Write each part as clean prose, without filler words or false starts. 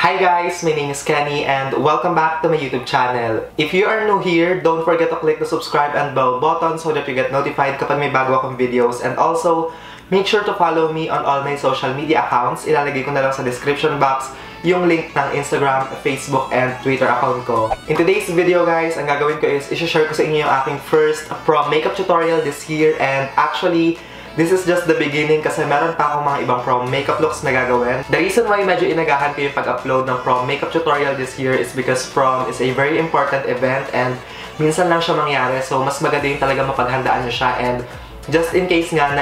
Hi guys, my name is Kenny and welcome back to my YouTube channel. If you are new here, don't forget to click the subscribe and bell button so that you get notified kapag may bago akong videos. And also, make sure to follow me on all my social media accounts. Ilalagay ko na lang sa description box yung link ng Instagram, Facebook, and Twitter account ko. In today's video guys, ang gagawin ko is i-share ko sa inyo yung aking first prom makeup tutorial this year. And actually, this is just the beginning kasi meron pa akong mga ibang prom makeup looks na gagawin. The reason why medyo inagahan ko yung pag-upload ng prom makeup tutorial this year is because prom is a very important event and minsan lang siya mangyari, so mas maganda yung talaga mapaghandaan nyo siya. And just in case nga na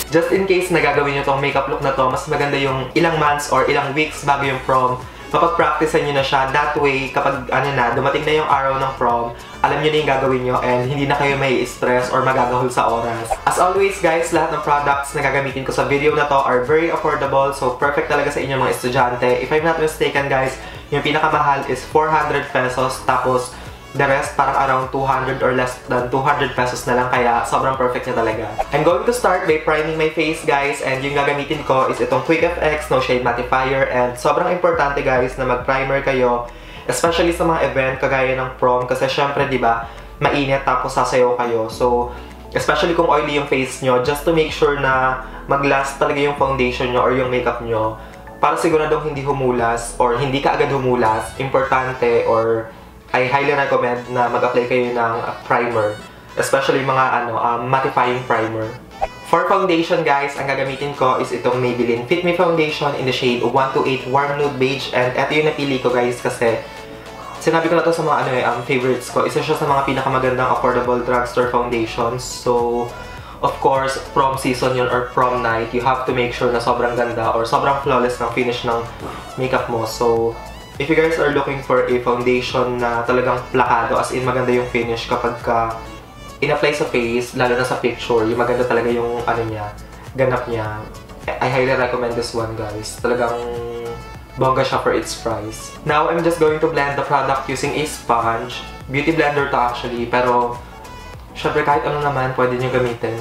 just in case na gagawin nyo tong makeup look na to, mas maganda yung ilang months or ilang weeks bago yung prom, mapag-practicean nyo na siya. That way, kapag dumating na yung araw ng prom, alam nyo na yung gagawin nyo and hindi na kayo may stress or magagahol sa oras. As always guys, lahat ng products na gagamitin ko sa video na to are very affordable, so perfect talaga sa inyong mga estudyante. If I'm not mistaken guys, yung pinakamahal is 400 pesos, tapos the rest parang around 200 or less than 200 pesos na lang, kaya sobrang perfect niya talaga. I'm going to start by priming my face guys, and yung gagamitin ko is itong Quick FX No Shade Mattifier. And sobrang importante guys na mag-primer kayo, especially sa mga event kagaya ng prom, kasi syempre diba, mainit tapos sasayaw kayo. So, especially kung oily yung face nyo, just to make sure na mag-last talaga yung foundation nyo or yung makeup nyo, para siguradong hindi humulas or hindi ka agad humulas, importante or I highly recommend na mag-apply kayo ng primer, especially mga mattifying primer. For foundation guys, ang gagamitin ko is itong Maybelline Fit Me Foundation in the shade 128 Warm Nude Beige, and ito yung napili ko guys kasi sinabi ko na to sa mga favorites ko. Isa siya sa mga pinakamagandang affordable drugstore foundations. So, of course, prom season yun or prom night, you have to make sure na sobrang ganda or sobrang flawless ng finish ng makeup mo. So, if you guys are looking for a foundation na talagang plakado, as in maganda yung finish kapag ka in-apply sa face, lalo na sa picture, yung maganda talaga yung ganap niya, I highly recommend this one guys. Talagang bongga siya for its price. Now, I'm just going to blend the product using a sponge. Beauty blender to actually, pero syempre kahit ano naman pwede nyo gamitin.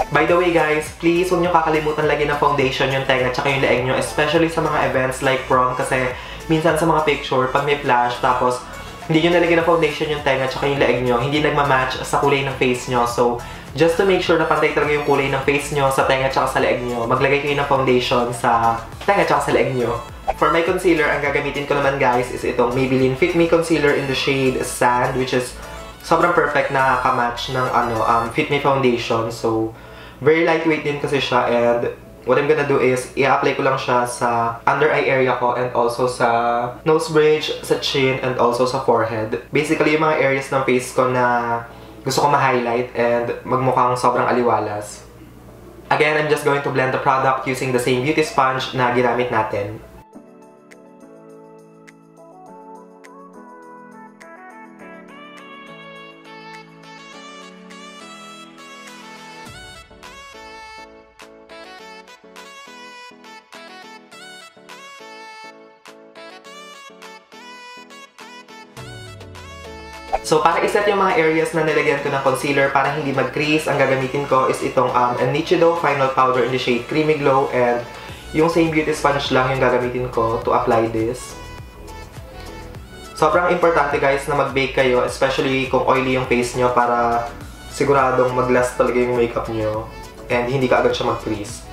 By the way guys, please huwag nyo kakalimutan lagyan ng foundation yung tenga at yung leeg nyo, especially sa mga events like prom, kasi minsan sa mga picture, pag may flash, tapos hindi nyo nalagyan ng foundation yung tenga at yung leeg nyo, hindi nagmamatch sa kulay ng face nyo. So, just to make sure na pantay talaga yung kulay ng face nyo sa tenga at sa leeg nyo, maglagay kayo ng foundation sa tenga at sa leeg nyo. For my concealer, ang gagamitin ko naman guys is itong Maybelline Fit Me Concealer in the shade Sand, which is sobrang perfect na kamatch ng Fit Me Foundation. So, very lightweight din kasi siya, and what I'm gonna do is i-apply ko lang siya sa under eye area ko and also sa nose bridge, sa chin, and also sa forehead. Basically, yung mga areas ng face ko na gusto ko ma-highlight and magmukhang sobrang aliwalas. Again, I'm just going to blend the product using the same beauty sponge na ginamit natin. So, para iset yung mga areas na nilagyan ko ng concealer para hindi mag-crease, ang gagamitin ko is itong Nichido Final Powder in the shade Creamy Glow, and yung same beauty sponge lang yung gagamitin ko to apply this. Sobrang importante guys na mag-bake kayo, especially kung oily yung face nyo, para siguradong mag-last talaga yung makeup nyo and hindi ka agad siya mag-crease.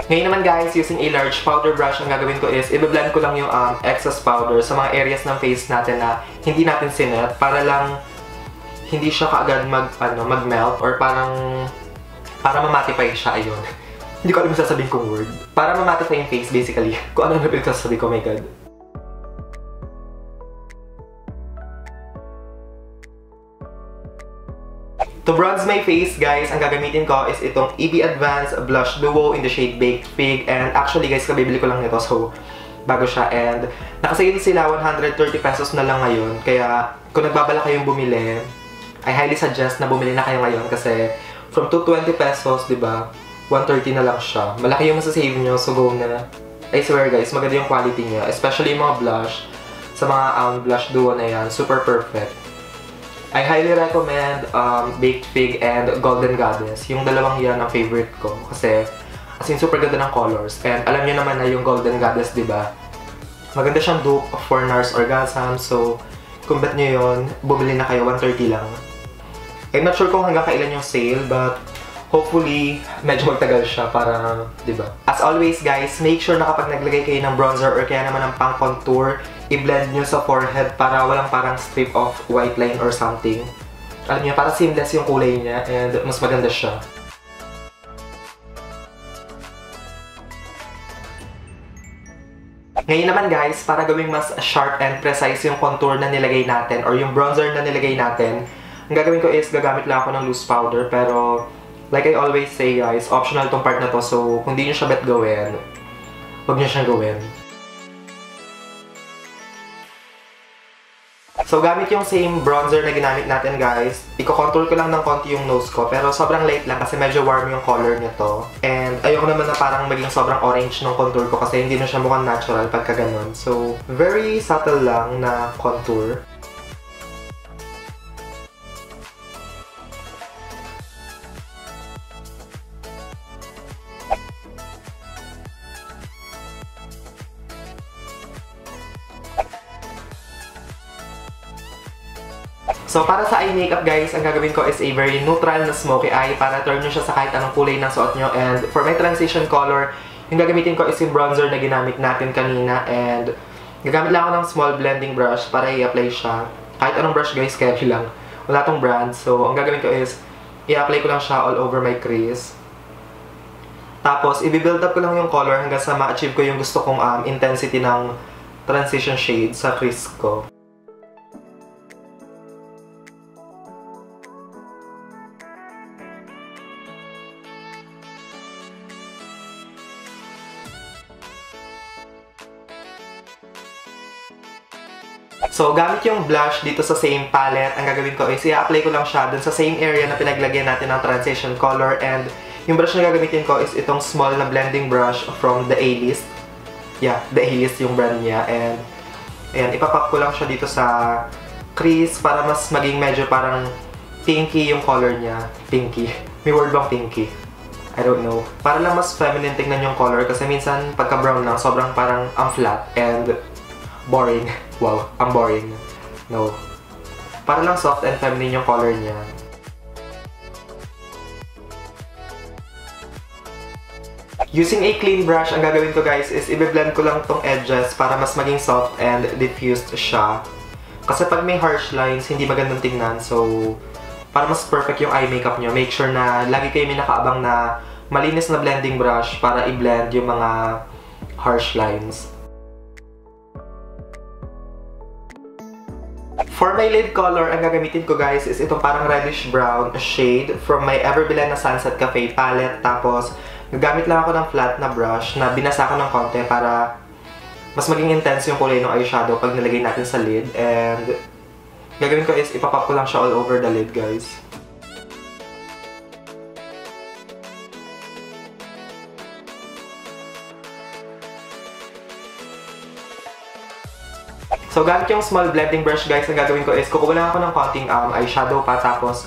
Ngayon naman guys, using a large powder brush, ang gagawin ko is i-blend ko lang yung excess powder sa mga areas ng face natin na hindi natin sinet, para lang hindi siya kaagad mag-melt or para ma-mattify siya, ayun. Hindi ko alam yung sasabihin kong word. Para ma-mattify yung face basically. Kung ano na pinagsasabi ko, oh my god. To bronze my face, guys, ang gagamitin ko is itong EB Advanced Blush Duo in the shade Baked Fig. And actually, guys, kabibili ko lang nito. So, bago siya. And nakasale sila 130 pesos na lang ngayon. Kaya, kung nagbabala kayong bumili, I highly suggest na bumili na kayo ngayon. Kasi, from 220 pesos, diba, 130 na lang siya. Malaki yung masasave nyo. So, go na. I swear, guys, maganda yung quality niya. Especially yung mga blush. Sa mga blush duo na yan. Super perfect. I highly recommend Baked Fig and Golden Goddess. Yung dalawang yan ang favorite ko. Kasi, as in, super ganda ng colors. And alam niyo naman na yung Golden Goddess, diba? Maganda siyang dupe for NARS Orgasm. So, kung bet nyo yun, bumili na kayo, 130 lang. I'm not sure kung hanggang kailan yung sale, but hopefully, medyo magtagal siya para, diba? As always, guys, make sure na kapag naglagay kayo ng bronzer or kaya naman ng pang contour, i-blend nyo sa forehead para walang parang strip of white line or something. Alam niyo, para seamless yung kulay niya and mas maganda siya. Ngayon naman, guys, para gawing mas sharp and precise yung contour na nilagay natin or yung bronzer na nilagay natin, ang gagawin ko is gagamit lang ako ng loose powder. Pero, like I always say, guys, optional tong part na to. So, kung di nyo siya bet gawin, huwag nyo siyang gawin. So, gamit yung same bronzer na ginamit natin, guys. Iko-contour ko lang ng konti yung nose ko. Pero sobrang light lang kasi medyo warm yung color nito. And ayoko naman na parang maging sobrang orange ng contour ko kasi hindi na siya mukhang natural pagka ganun. So, very subtle lang na contour. So, para sa eye makeup, guys, ang gagawin ko is a very neutral na smoky eye para turn nyo siya sa kahit anong kulay ng suot nyo. And for my transition color, yung gagamitin ko is yung bronzer na ginamit natin kanina. And gagamit lang ako ng small blending brush para i-apply siya. Kahit anong brush, guys, carry lang. Wala tong brand. So, ang gagawin ko is i-apply ko lang siya all over my crease. Tapos, i-build up ko lang yung color hanggang sa ma-achieve ko yung gusto kong intensity ng transition shade sa crease ko. So, gamit yung blush dito sa same palette, ang gagawin ko is i-apply ko lang siya dun sa same area na pinaglagyan natin ng transition color. And yung brush na gagamitin ko is itong small na blending brush from the A-List. Yeah, the A-List yung brand niya. And, ayan, ipapop ko lang siya dito sa crease para mas maging medyo parang pinky yung color niya. Pinky. May word bang pinky? I don't know. Para lang mas feminine tingnan yung color kasi minsan pagka brown lang, sobrang parang ang flat and boring. Wow, ang boring. No. Para lang soft and feminine yung color niya. Using a clean brush, ang gagawin ko, guys, is i-blend ko lang tong edges para mas maging soft and diffused siya. Kasi pag may harsh lines, hindi magandang tingnan. So, para mas perfect yung eye makeup nyo, make sure na lagi kayo may nakaabang na malinis na blending brush para i-blend yung mga harsh lines. For my lid color, ang gagamitin ko, guys, is itong parang reddish brown shade from my Bilena Sunset Cafe palette. Tapos, gagamit lang ako ng flat na brush na binasa ko ng konti para mas maging intense yung kulay ng eyeshadow pag nilagay natin sa lid. And gagawin ko is ipapop ko lang siya all over the lid, guys. So, gamit yung small blending brush, guys, ang gagawin ko is kukuha lang ako ng konting eyeshadow pa, tapos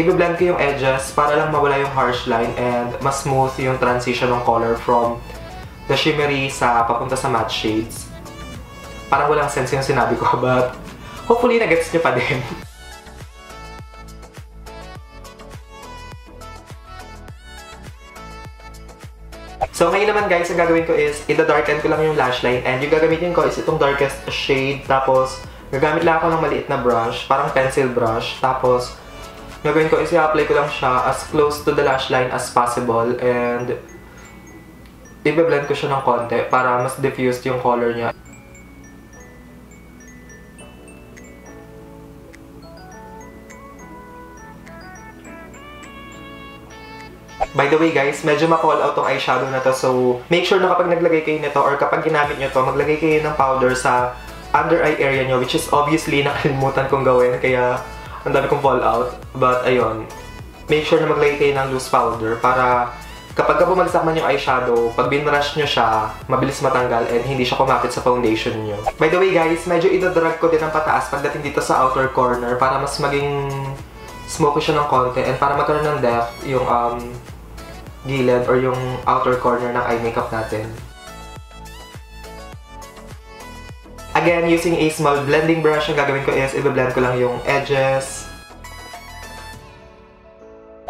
i-blend ko yung edges para lang mawala yung harsh line and mas smooth yung transition ng color from the shimmery sa papunta sa matte shades. Parang walang sense yung sinabi ko, but hopefully na-gets nyo pa din. So, ngayon naman, guys, ang gagawin ko is ida-darken ko lang yung lash line and yung gagamitin ko is itong darkest shade. Tapos, gagamit lang ako ng maliit na brush, parang pencil brush. Tapos, gagawin ko is i-apply ko lang siya as close to the lash line as possible and i-blend ko siya ng konti para mas diffused yung color niya. By the way guys, medyo ma-call out tong eyeshadow na to. So, make sure na kapag naglagay kayo nito or kapag ginamit nyo to, maglagay kayo ng powder sa under eye area nyo, which is obviously nakalimutan kong gawin. Kaya, ang dami kong fall out. But, ayun. Make sure na maglagay kayo ng loose powder para kapag bumagsak man yung eyeshadow, pag binrush nyo siya, mabilis matanggal and hindi siya kumapit sa foundation nyo. By the way guys, medyo idadrag ko din ang pataas pagdating dito sa outer corner para mas maging smoky siya ng konti and para magkaroon ng depth yung gilid or yung outer corner ng eye makeup natin. Again, using a small blending brush, ang gagawin ko is i-blend ko lang yung edges.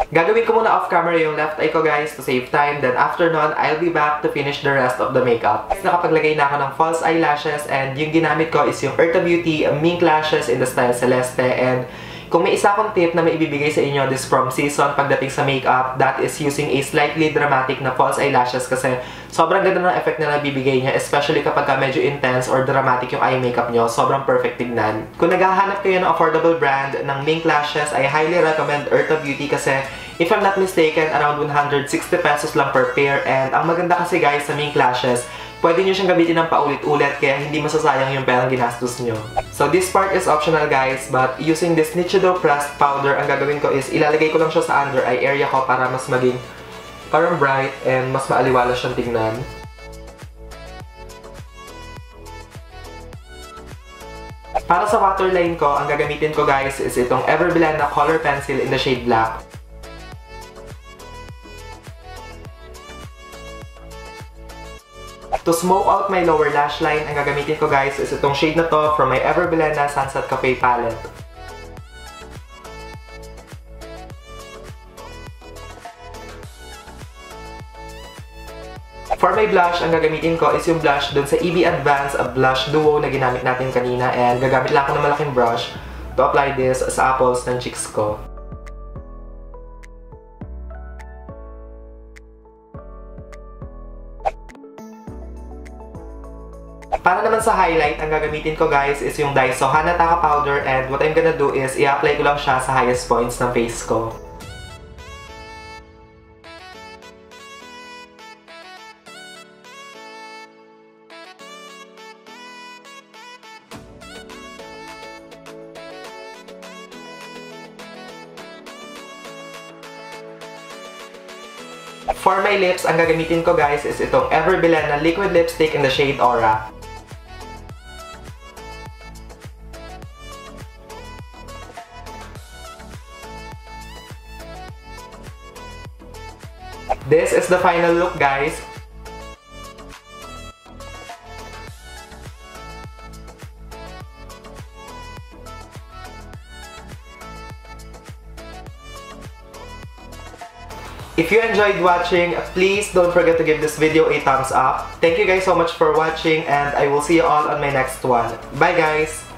Gagawin ko muna off-camera yung left eye ko guys to save time. Then after nun, I'll be back to finish the rest of the makeup. Nakapaglagay na ako ng false eyelashes and yung ginamit ko is yung Eartha Beauty Mink lashes in the style Celeste. And kung may isa akong tip na may ibibigay sa inyo this prom season pagdating sa makeup, that is using a slightly dramatic na false eyelashes kasi sobrang ganda ng effect na nabibigay niya, especially kapag medyo intense or dramatic yung eye makeup nyo, sobrang perfect tignan. Kung naghahanap kayo ng affordable brand ng Mink lashes, I highly recommend Eartha Beauty kasi if I'm not mistaken, around 160 pesos lang per pair. And ang maganda kasi guys sa Mink lashes, pwede nyo siyang gamitin ng paulit-ulit kaya hindi masasayang yung perang ginastos nyo. So this part is optional guys, but using this Nichido pressed powder, ang gagawin ko is ilalagay ko lang siya sa under eye area ko para mas maging parang bright and mas maaliwalas siyang tignan. Para sa waterline ko, ang gagamitin ko guys is itong Bilena color pencil in the shade black. To smoke out my lower lash line, ang gagamitin ko guys is itong shade na to from my Bilena Sunset Cafe palette. For my blush, ang gagamitin ko is yung blush dun sa EB Advance Blush Duo na ginamit natin kanina, and gagamit lang ako ng malaking brush to apply this sa apples ng cheeks ko. Para naman sa highlight, ang gagamitin ko guys is yung Daiso Hanataka powder, and what I'm gonna do is i-apply ko lang siya sa highest points ng face ko. For my lips, ang gagamitin ko guys is itong Bilena liquid lipstick in the shade Aura. This is the final look guys. If you enjoyed watching, please don't forget to give this video a thumbs up. Thank you guys so much for watching, and I will see you all on my next one. Bye guys!